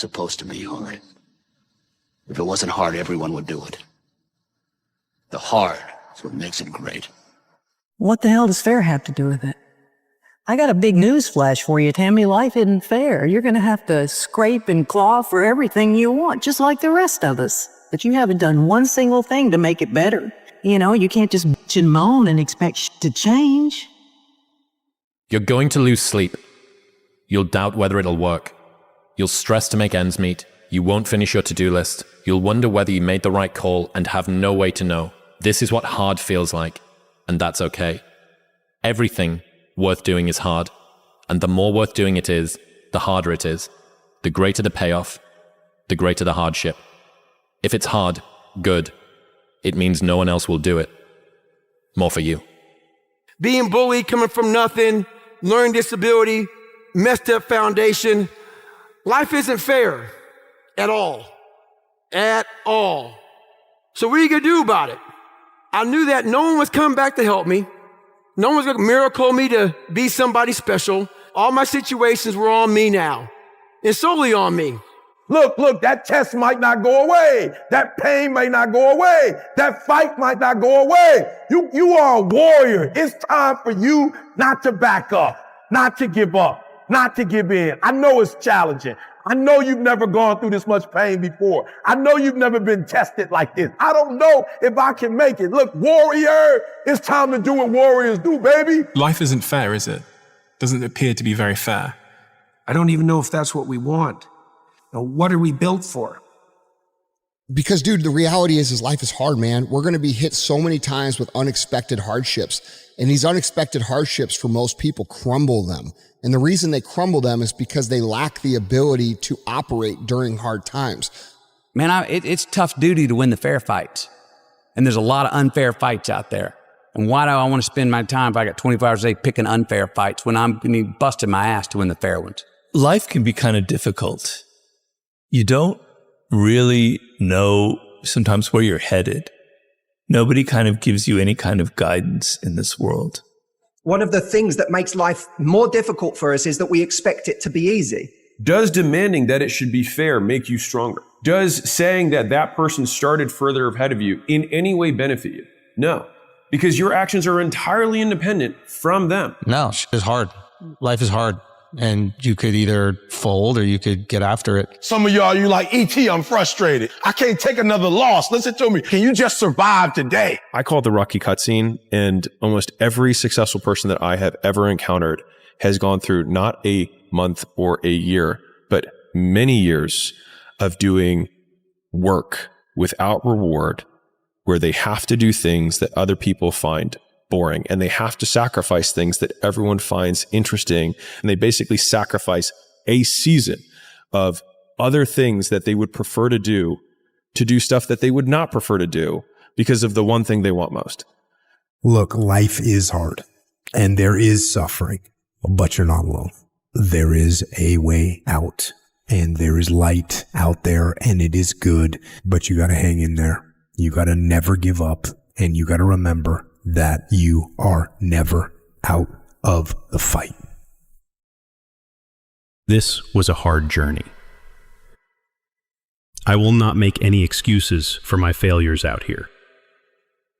supposed to be hard. If it wasn't hard, everyone would do it. The hard is what makes it great. What the hell does fair have to do with it? I got a big news flash for you, Tammy. Life isn't fair. You're going to have to scrape and claw for everything you want, just like the rest of us. But you haven't done one single thing to make it better. You know, you can't just bitch and moan and expect to change. You're going to lose sleep. You'll doubt whether it'll work. You'll stress to make ends meet. You won't finish your to-do list. You'll wonder whether you made the right call and have no way to know. This is what hard feels like, and that's okay. Everything worth doing is hard, and the more worth doing it is, the harder it is. The greater the payoff, the greater the hardship. If it's hard, good. It means no one else will do it. More for you. Being bullied, coming from nothing, learning disability, messed up foundation. Life isn't fair at all. At all. So what are you gonna do about it? I knew that no one was coming back to help me. No one was gonna miracle me to be somebody special. All my situations were on me now. It's solely on me. Look, that test might not go away. That pain may not go away. That fight might not go away. You are a warrior. It's time for you not to back up, not to give up, not to give in. I know it's challenging. I know you've never gone through this much pain before. I know you've never been tested like this. I don't know if I can make it. Look, warrior, it's time to do what warriors do, baby. Life isn't fair, is it? Doesn't appear to be very fair. I don't even know if that's what we want. Now, what are we built for? Because, dude, the reality is life is hard, man. We're going to be hit so many times with unexpected hardships. And these unexpected hardships, for most people, crumble them. And the reason they crumble them is because they lack the ability to operate during hard times. Man, it's tough duty to win the fair fights. And there's a lot of unfair fights out there. And why do I want to spend my time, if I got 24 hours a day, picking unfair fights when I'm going to be busting my ass to win the fair ones? Life can be kind of difficult. You don't really know sometimes where you're headed. Nobody kind of gives you any kind of guidance in this world. One of the things that makes life more difficult for us is that we expect it to be easy. Does demanding that it should be fair make you stronger? Does saying that that person started further ahead of you in any way benefit you? No, because your actions are entirely independent from them. No, it's hard. Life is hard. And you could either fold or you could get after it. Some of y'all, you like, E.T., I'm frustrated. I can't take another loss. Listen to me. Can you just survive today? I call it the Rocky cutscene, and almost every successful person that I have ever encountered has gone through not a month or a year, but many years of doing work without reward, where they have to do things that other people find boring, and they have to sacrifice things that everyone finds interesting, and they basically sacrifice a season of other things that they would prefer to do stuff that they would not prefer to do because of the one thing they want most. Look, life is hard and there is suffering, but you're not alone. There is a way out and there is light out there and it is good, but you got to hang in there. You got to never give up, and you got to remember that you are never out of the fight. This was a hard journey. I will not make any excuses for my failures out here,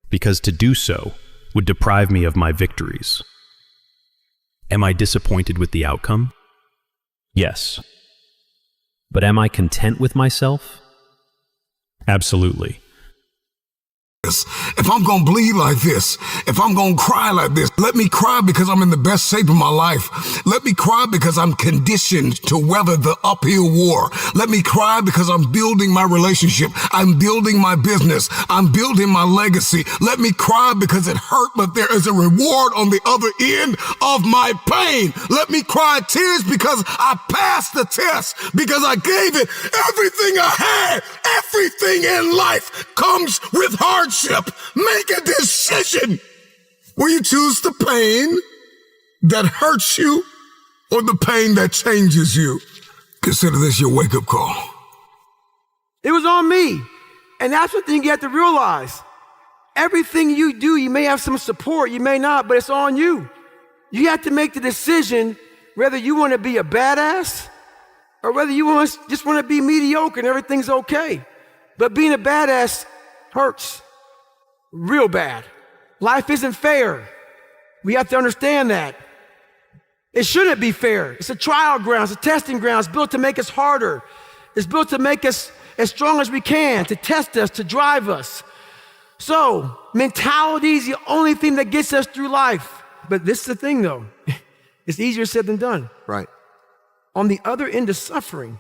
because to do so would deprive me of my victories. Am I disappointed with the outcome? Yes. But am I content with myself? Absolutely. If I'm going to bleed like this, if I'm going to cry like this, let me cry because I'm in the best shape of my life. Let me cry because I'm conditioned to weather the uphill war. Let me cry because I'm building my relationship. I'm building my business. I'm building my legacy. Let me cry because it hurt, but there is a reward on the other end of my pain. Let me cry tears because I passed the test, because I gave it everything I had. Everything in life comes with hardship. Make a decision. Will you choose the pain that hurts you or the pain that changes you? Consider this your wake-up call. It was on me. And that's the thing you have to realize. Everything you do, you may have some support, you may not, but it's on you. You have to make the decision whether you want to be a badass or whether you just want to be mediocre and everything's okay. But being a badass hurts real bad. Life isn't fair. We have to understand that. It shouldn't be fair. It's a trial ground, it's a testing ground. It's built to make us harder. It's built to make us as strong as we can, to test us, to drive us. So, mentality is the only thing that gets us through life. But this is the thing though, it's easier said than done. Right. On the other end of suffering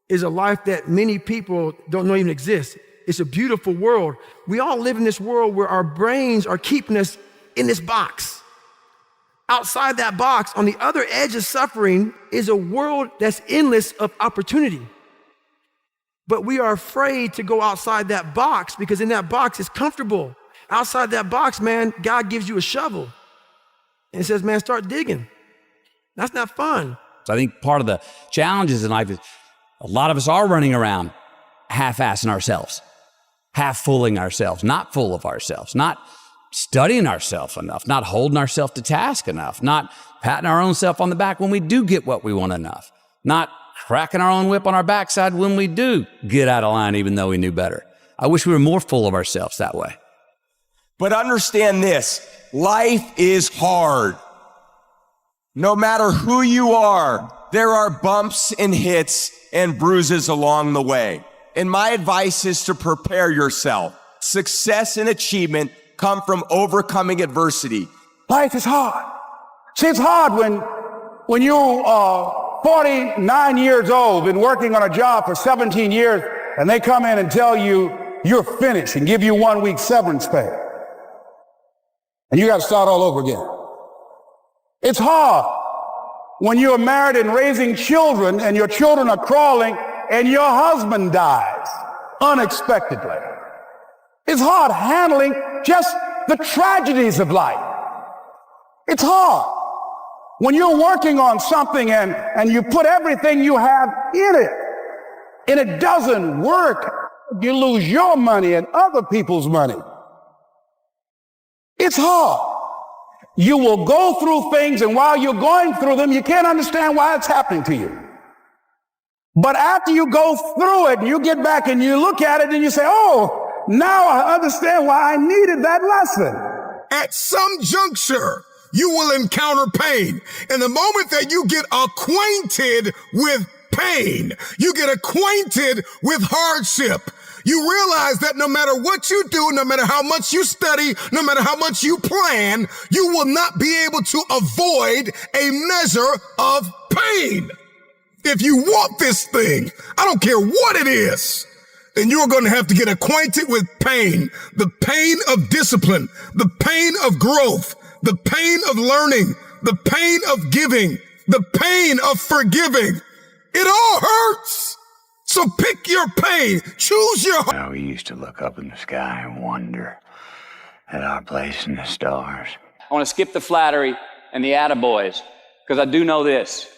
is a life that many people don't know even exists. It's a beautiful world. We all live in this world where our brains are keeping us in this box. Outside that box, on the other edge of suffering, is a world that's endless of opportunity. But we are afraid to go outside that box because in that box it's comfortable. Outside that box, man, God gives you a shovel and says, man, start digging. That's not fun. So I think part of the challenges in life is a lot of us are running around half-assing ourselves, half-fooling ourselves, not full of ourselves, not studying ourselves enough, not holding ourselves to task enough, not patting our own self on the back when we do get what we want enough, not cracking our own whip on our backside when we do get out of line even though we knew better. I wish we were more full of ourselves that way. But understand this, life is hard. No matter who you are, there are bumps and hits and bruises along the way. And my advice is to prepare yourself. Success and achievement come from overcoming adversity. Life is hard. See, it's hard when you are 49 years old, been working on a job for 17 years, and they come in and tell you you're finished and give you 1 week severance pay. And you got to start all over again. It's hard when you're married and raising children and your children are crawling and your husband dies unexpectedly. It's hard handling just the tragedies of life. It's hard when you're working on something and you put everything you have in it and it doesn't work. You lose your money and other people's money. It's hard. You will go through things, and while you're going through them, you can't understand why it's happening to you. But after you go through it, you get back and you look at it and you say, oh, now I understand why I needed that lesson. At some juncture, you will encounter pain. And the moment that you get acquainted with pain, you get acquainted with hardship, you realize that no matter what you do, no matter how much you study, no matter how much you plan, you will not be able to avoid a measure of pain. If you want this thing, I don't care what it is, then you're going to have to get acquainted with pain. The pain of discipline, the pain of growth, the pain of learning, the pain of giving, the pain of forgiving. It all hurts. So pick your pain, choose your heart. Well, we used to look up in the sky and wonder at our place in the stars. I want to skip the flattery and the attaboys, because I do know this.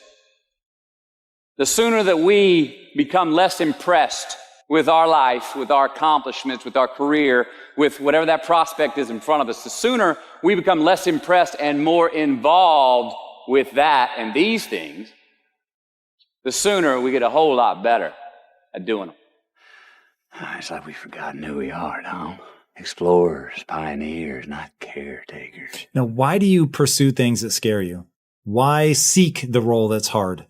The sooner that we become less impressed with our life, with our accomplishments, with our career, with whatever that prospect is in front of us, the sooner we become less impressed and more involved with that and these things, the sooner we get a whole lot better at doing them. It's like we've forgotten who we are, Tom. Explorers, pioneers, not caretakers. Now, why do you pursue things that scare you? Why seek the role that's hard?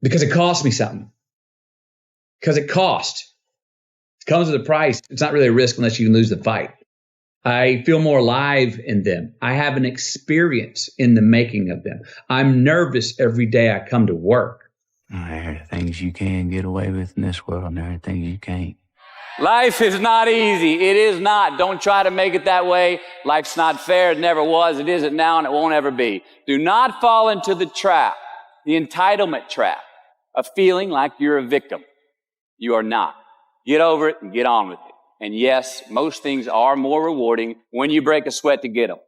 Because it costs me something. Because it costs. It comes with a price. It's not really a risk unless you can lose the fight. I feel more alive in them. I have an experience in the making of them. I'm nervous every day I come to work. There are things you can get away with in this world, and there are things you can't. Life is not easy. It is not. Don't try to make it that way. Life's not fair. It never was. It isn't now, and it won't ever be. Do not fall into the trap, the entitlement trap, of feeling like you're a victim. You are not. Get over it and get on with it. And yes, most things are more rewarding when you break a sweat to get them.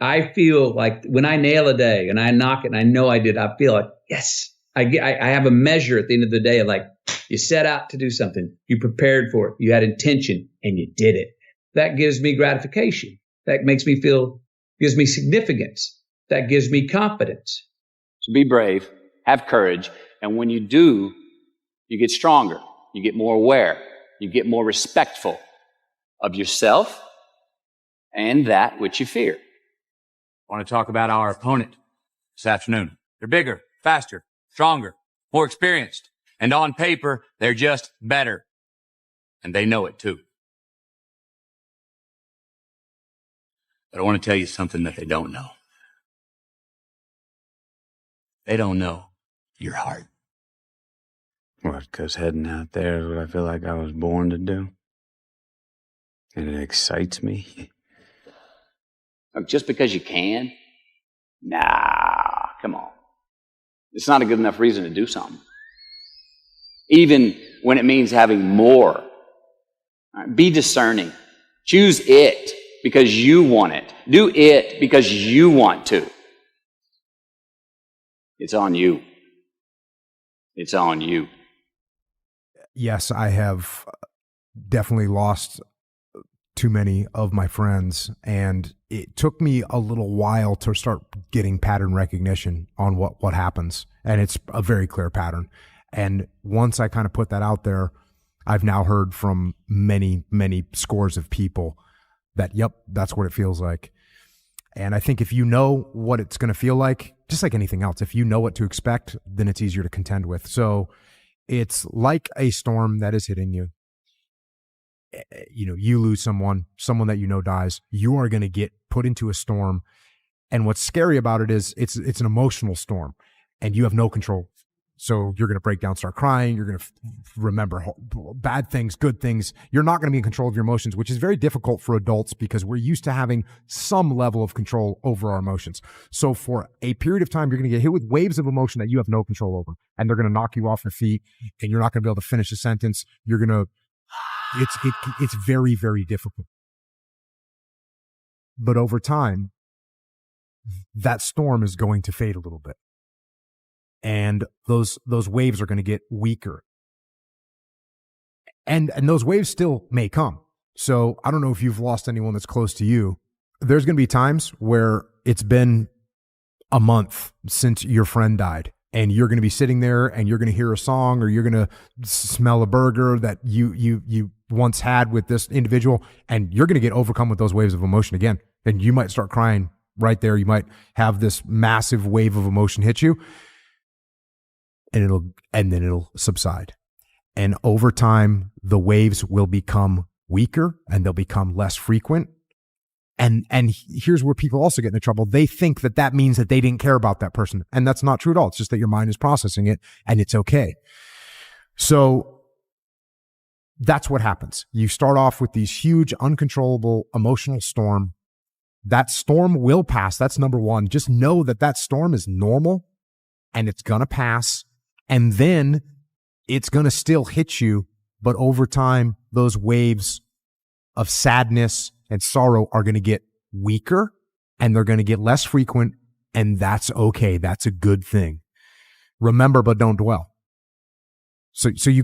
I feel like when I nail a day and I knock it and I know I did, I feel like, yes. I have a measure at the end of the day of like, you set out to do something, you prepared for it, you had intention, and you did it. That gives me gratification. That makes me feel, gives me significance. That gives me confidence. So be brave. Have courage. And when you do, you get stronger. You get more aware. You get more respectful of yourself and that which you fear. I want to talk about our opponent this afternoon. They're bigger, faster, stronger, more experienced. And on paper, they're just better. And they know it too. But I want to tell you something that they don't know. They don't know your heart. What, because heading out there is what I feel like I was born to do? And it excites me? Look, just because you can? Nah, come on. It's not a good enough reason to do something. Even when it means having more. All right, be discerning. Choose it because you want it. Do it because you want to. It's on you. It's on you. Yes, I have definitely lost too many of my friends, and it took me a little while to start getting pattern recognition on what happens, and it's a very clear pattern. And once I kind of put that out there, I've now heard from many scores of people that, yep, that's what it feels like. And I think if you know what it's going to feel like, just like anything else, if you know what to expect, then it's easier to contend with. So it's like a storm that is hitting you. You know, you lose someone that you know dies, you are going to get put into a storm. And what's scary about it is it's an emotional storm and you have no control. So you're going to break down, start crying. You're going to remember bad things, good things. You're not going to be in control of your emotions, which is very difficult for adults because we're used to having some level of control over our emotions. So for a period of time, you're going to get hit with waves of emotion that you have no control over, and they're going to knock you off your feet, and you're not going to be able to finish a sentence. You're going to, it's very, very difficult. But over time, that storm is going to fade a little bit. And those waves are going to get weaker. And those waves still may come. So I don't know if you've lost anyone that's close to you. There's going to be times where it's been a month since your friend died, and you're going to be sitting there and you're going to hear a song, or you're going to smell a burger that you once had with this individual, and you're going to get overcome with those waves of emotion again. And you might start crying right there. You might have this massive wave of emotion hit you. And then it'll subside. And over time, the waves will become weaker and they'll become less frequent. And here's where people also get into trouble. They think that means that they didn't care about that person. And that's not true at all. It's just that your mind is processing it, and it's okay. So that's what happens. You start off with these huge, uncontrollable emotional storm. That storm will pass. That's number one. Just know that storm is normal and it's going to pass. And then it's going to still hit you, but over time, those waves of sadness and sorrow are going to get weaker, and they're going to get less frequent, and that's okay. That's a good thing. Remember, but don't dwell. So you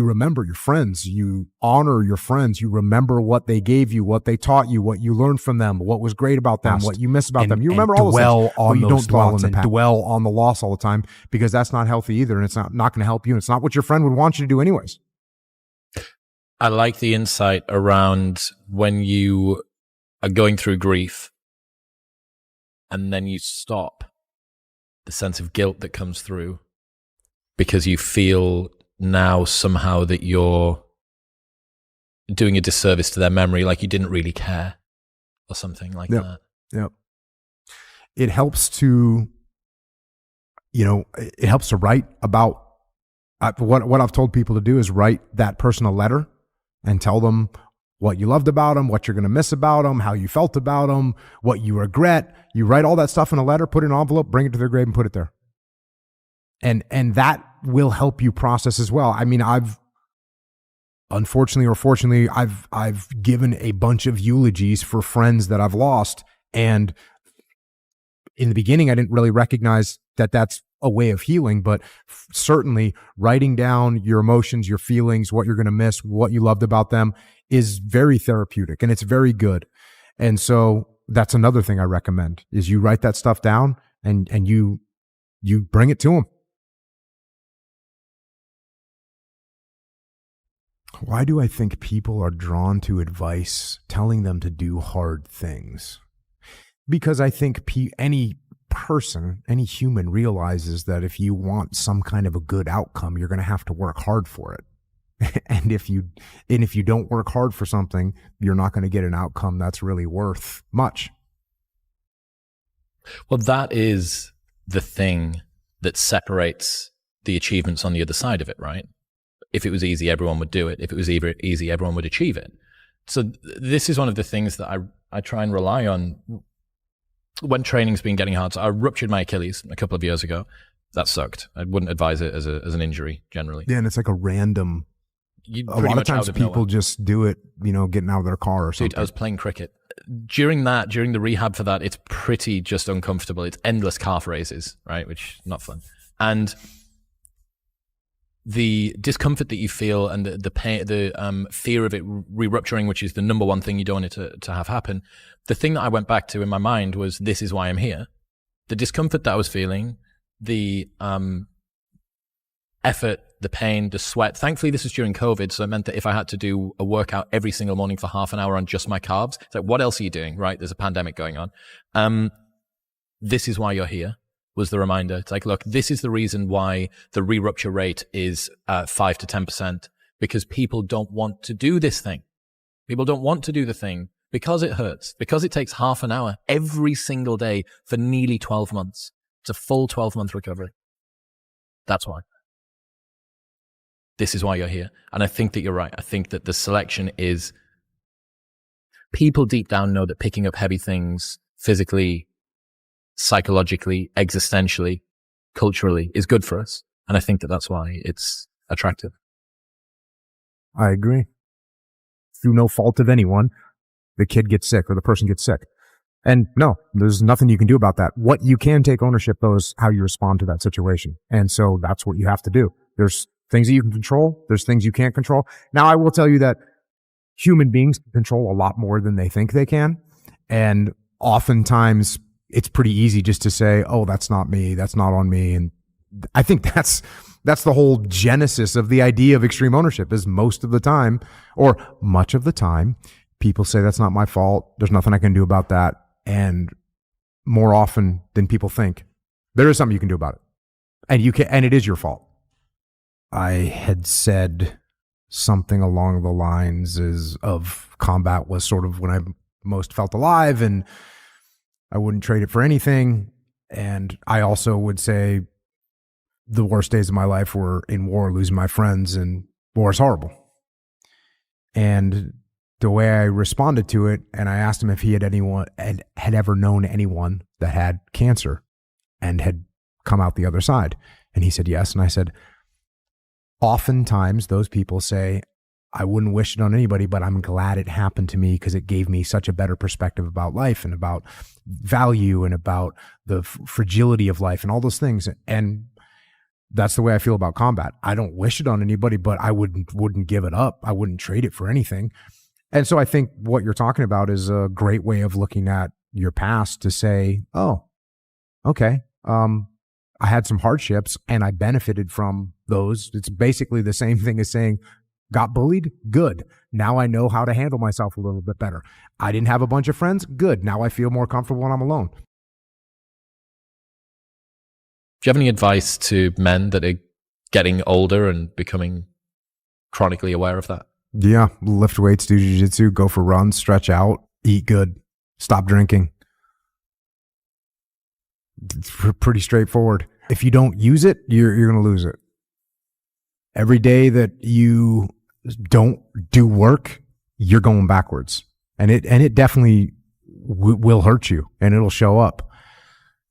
remember your friends, you honor your friends, you remember what they gave you, what they taught you, what you learned from them, what was great about them, what you miss about them. You remember all those things, but you don't dwell on the loss all the time, because that's not healthy either, and it's not going to help you, and it's not what your friend would want you to do anyways. I like the insight around when you are going through grief and then you stop, the sense of guilt that comes through, because you feel now somehow that you're doing a disservice to their memory, like you didn't really care or something like that. Yep. It helps to, write about what I've told people to do is write that person a letter and tell them what you loved about them, what you're going to miss about them, how you felt about them, what you regret. You write all that stuff in a letter, put it in an envelope, bring it to their grave, and put it there. And that will help you process as well. I mean, I've unfortunately or fortunately, I've given a bunch of eulogies for friends that I've lost. And in the beginning, I didn't really recognize that that's a way of healing, but certainly writing down your emotions, your feelings, what you're going to miss, what you loved about them is very therapeutic, and it's very good. And so that's another thing I recommend is you write that stuff down and you bring it to them. Why do I think people are drawn to advice telling them to do hard things? Because I think any person, any human realizes that if you want some kind of a good outcome, you're going to have to work hard for it. And if you don't work hard for something, you're not going to get an outcome that's really worth much. Well, that is the thing that separates the achievements on the other side of it, right? If it was easy, everyone would do it. If it was easy, everyone would achieve it. So this is one of the things that I try and rely on when training's been getting hard. So I ruptured my Achilles a couple of years ago. That sucked. I wouldn't advise it as an injury generally. Yeah, and it's like a random. A lot of times people just do it, getting out of their car or something. Dude, I was playing cricket. During the rehab for that, it's pretty just uncomfortable. It's endless calf raises, right? Which is not fun. And the discomfort that you feel and the pain, the fear of it re-rupturing, which is the number one thing you don't want it to have happen. The thing that I went back to in my mind was, this is why I'm here. The discomfort that I was feeling, the effort, the pain, the sweat. Thankfully, this was during COVID, so it meant that if I had to do a workout every single morning for half an hour on just my carbs, it's like, what else are you doing, right? There's a pandemic going on. This is why you're here, was the reminder. It's like, look, this is the reason why the re-rupture rate is 5 to 10%, because people don't want to do this thing. People don't want to do the thing because it hurts, because it takes half an hour every single day for nearly 12 months. It's a full 12-month recovery. That's why. This is why you're here. And I think that you're right. I think that the selection is, people deep down know that picking up heavy things physically, psychologically, existentially, culturally is good for us. And I think that that's why it's attractive. I agree. Through no fault of anyone, the kid gets sick or the person gets sick. And no, there's nothing you can do about that. What you can take ownership of is how you respond to that situation. And so that's what you have to do. There's things that you can control. There's things you can't control. Now, I will tell you that human beings can control a lot more than they think they can. And oftentimes it's pretty easy just to say, oh, that's not me. That's not on me. And I think that's the whole genesis of the idea of extreme ownership, is most of the time, or much of the time, people say that's not my fault. There's nothing I can do about that. And more often than people think, there is something you can do about it. And it is your fault. I had said something along the lines of combat was sort of when I most felt alive, and I wouldn't trade it for anything. And I also would say the worst days of my life were in war, losing my friends, and war is horrible. And the way I responded to it, and I asked him if he had ever known anyone that had cancer and had come out the other side. And he said yes. And I said, oftentimes those people say, I wouldn't wish it on anybody, but I'm glad it happened to me because it gave me such a better perspective about life and about value and about the fragility of life and all those things. And that's the way I feel about combat. I don't wish it on anybody, but I wouldn't give it up. I wouldn't trade it for anything. And so I think what you're talking about is a great way of looking at your past to say, oh, okay, I had some hardships and I benefited from those. It's basically the same thing as saying, got bullied? Good. Now I know how to handle myself a little bit better. I didn't have a bunch of friends? Good. Now I feel more comfortable when I'm alone. Do you have any advice to men that are getting older and becoming chronically aware of that? Yeah. Lift weights, do jiu-jitsu, go for runs, stretch out, eat good, stop drinking. It's pretty straightforward. If you don't use it, you're going to lose it. Every day that you don't do work, you're going backwards. And it definitely will hurt you, and it'll show up.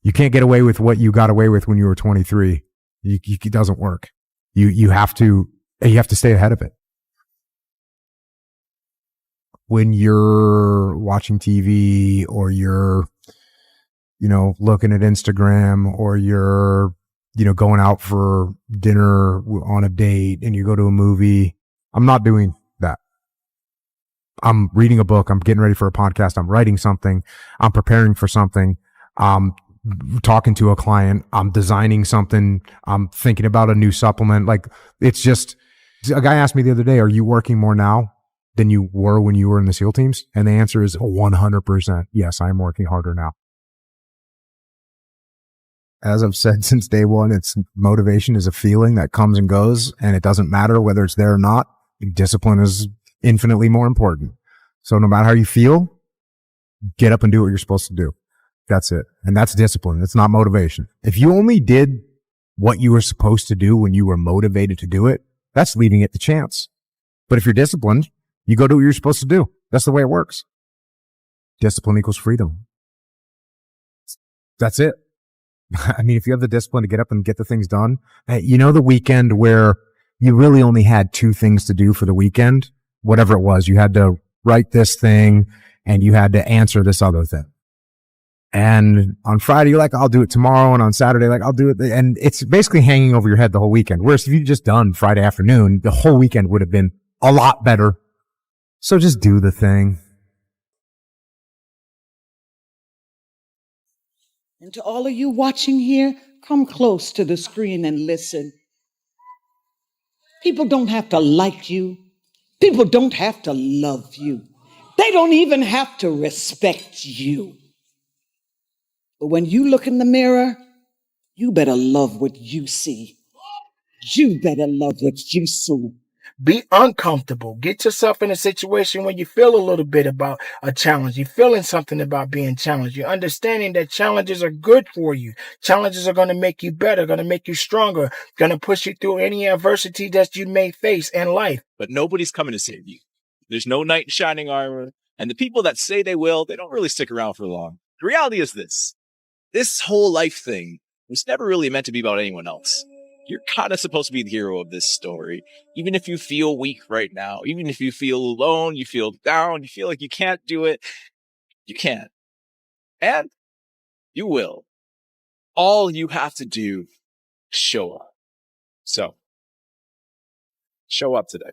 You can't get away with what you got away with when you were 23. It doesn't work. You have to stay ahead of it. When you're watching TV or you're, looking at Instagram, or you're, going out for dinner on a date and you go to a movie, I'm not doing that. I'm reading a book. I'm getting ready for a podcast. I'm writing something. I'm preparing for something. I'm talking to a client. I'm designing something. I'm thinking about a new supplement. Like, it's just, A guy asked me the other day, are you working more now than you were when you were in the SEAL teams? And the answer is 100%. Yes, I'm working harder now. As I've said since day one, motivation is a feeling that comes and goes, and it doesn't matter whether it's there or not. Discipline is infinitely more important. So no matter how you feel, get up and do what you're supposed to do. That's it. And that's discipline. It's not motivation. If you only did what you were supposed to do when you were motivated to do it, that's leaving it to chance. But if you're disciplined, you go do what you're supposed to do. That's the way it works. Discipline equals freedom. That's it. I mean, if you have the discipline to get up and get the things done, you know, the weekend where you really only had 2 things to do for the weekend, whatever it was, you had to write this thing and you had to answer this other thing. And on Friday, you're like, I'll do it tomorrow. And on Saturday, like, I'll do it. And it's basically hanging over your head the whole weekend. Whereas if you'd just done Friday afternoon, the whole weekend would have been a lot better. So just do the thing. And to all of you watching here, come close to the screen and listen. People don't have to like you. People don't have to love you. They don't even have to respect you. But when you look in the mirror, you better love what you see. You better love what you see. Be uncomfortable. Get yourself in a situation where you feel a little bit about a challenge. You're feeling something about being challenged. You're understanding that challenges are good for you. Challenges are going to make you better, going to make you stronger, going to push you through any adversity that you may face in life. But nobody's coming to save you. There's no knight in shining armor. And the people that say they will, they don't really stick around for long. The reality is this whole life thing was never really meant to be about anyone else. You're kind of supposed to be the hero of this story. Even if you feel weak right now, even if you feel alone, you feel down, you feel like you can't do it, you can. And you will. All you have to do is show up. So, show up today.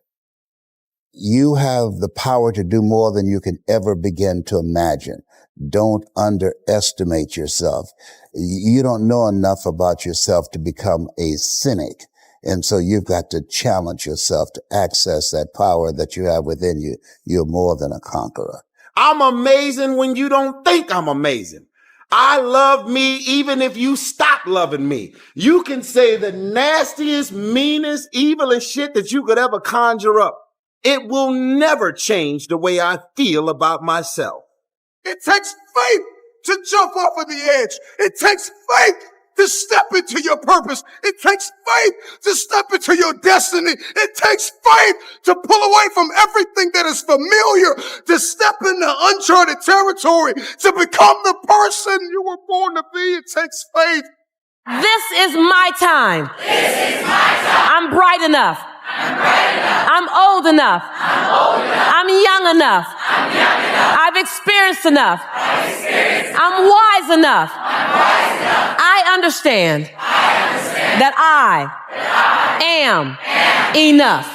You have the power to do more than you can ever begin to imagine. Don't underestimate yourself. You don't know enough about yourself to become a cynic. And so you've got to challenge yourself to access that power that you have within you. You're more than a conqueror. I'm amazing when you don't think I'm amazing. I love me even if you stop loving me. You can say the nastiest, meanest, evilest shit that you could ever conjure up. It will never change the way I feel about myself. It takes faith to jump off of the edge. It takes faith to step into your purpose. It takes faith to step into your destiny. It takes faith to pull away from everything that is familiar, to step into uncharted territory, to become the person you were born to be. It takes faith. This is my time. This is my time. I'm bright enough. I'm old enough. I'm young enough. I've experienced enough. I'm wise enough. I understand that I am enough.